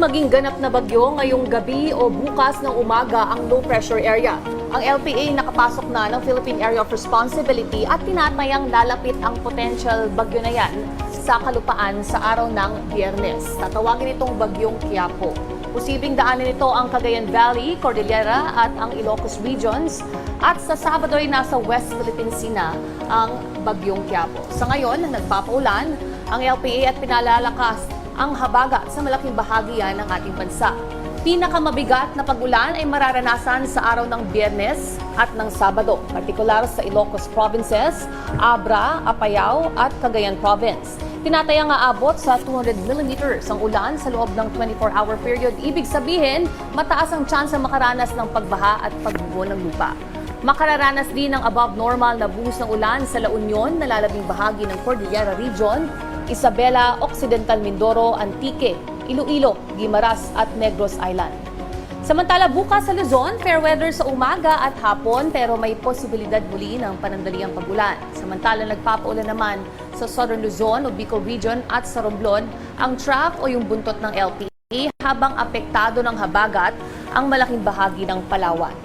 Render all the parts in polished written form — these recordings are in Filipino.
maging ganap na bagyo ngayong gabi o bukas ng umaga ang low pressure area. Ang LPA nakapasok na ng Philippine Area of Responsibility at tinatayang lalapit ang potential bagyo na yan sa kalupaan sa araw ng Biyernes. Tatawagin itong bagyong Quiapo. Posibleng daanin ito ang Cagayan Valley, Cordillera at ang Ilocos regions at sa Sabado ay nasa West Philippine Sea na ang bagyong Quiapo. Sa ngayon, nagpapaulan ang LPA at pinalalakas ang habagat sa malaking bahagi yan ng ating bansa. Pinakamabigat na pag-ulan ay mararanasan sa araw ng Biyernes at ng Sabado, partikular sa Ilocos Provinces, Abra, Apayao at Cagayan Province. Tinatayang aabot sa 200 millimeters ang ulan sa loob ng 24-hour period. Ibig sabihin, mataas ang tsansa makaranas ng pagbaha at pagbubo ng lupa. Makararanas din ng above normal na buhos ng ulan sa La Union, nalalabing bahagi ng Cordillera Region, Isabela, Occidental Mindoro, Antique, Iloilo, Guimaras at Negros Island. Samantala bukas sa Luzon, fair weather sa umaga at hapon pero may posibilidad muli ng panandaliang pag-ulan. Samantala nagpapaulan naman sa Southern Luzon o Bicol Region at sa Romblon ang trough o yung buntot ng LPA habang apektado ng habagat ang malaking bahagi ng Palawan.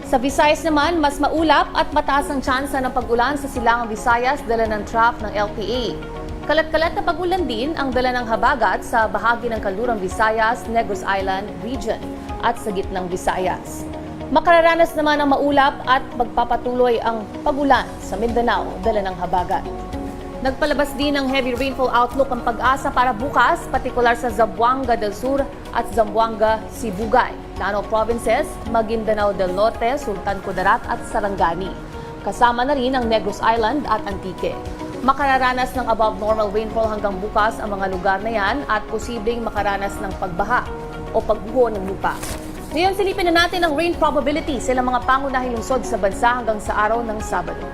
Sa Visayas naman, mas maulap at mataas ang tsansa ng pag-ulan sa Silangang Visayas dala ng trough ng LPA. Kalat-kalat na pag-ulan din ang dala ng habagat sa bahagi ng Kaldurang Visayas, Negros Island region at sa gitnang Visayas. Makararanas naman ang maulap at magpapatuloy ang pag-ulan sa Mindanao dala ng habagat. Nagpalabas din ng heavy rainfall outlook ang Pag-asa para bukas, partikular sa Zamboanga del Sur at Zamboanga, Sibugay, Lanao Provinces, Maguindanao del Norte, Sultan Kudarat at Sarangani. Kasama na rin ang Negros Island at Antique. Makararanas ng above normal rainfall hanggang bukas ang mga lugar na yan at posibleng makaranas ng pagbaha o pagbuho ng lupa. Ngayon silipin na natin ang rain probability sa ilang mga pangunahing lungsod sa bansa hanggang sa araw ng Sabado.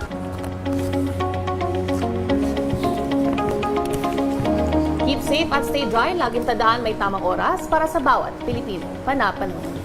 Keep safe at stay dry. Laging tandaan may tamang oras para sa bawat Pilipino. Panapanahon.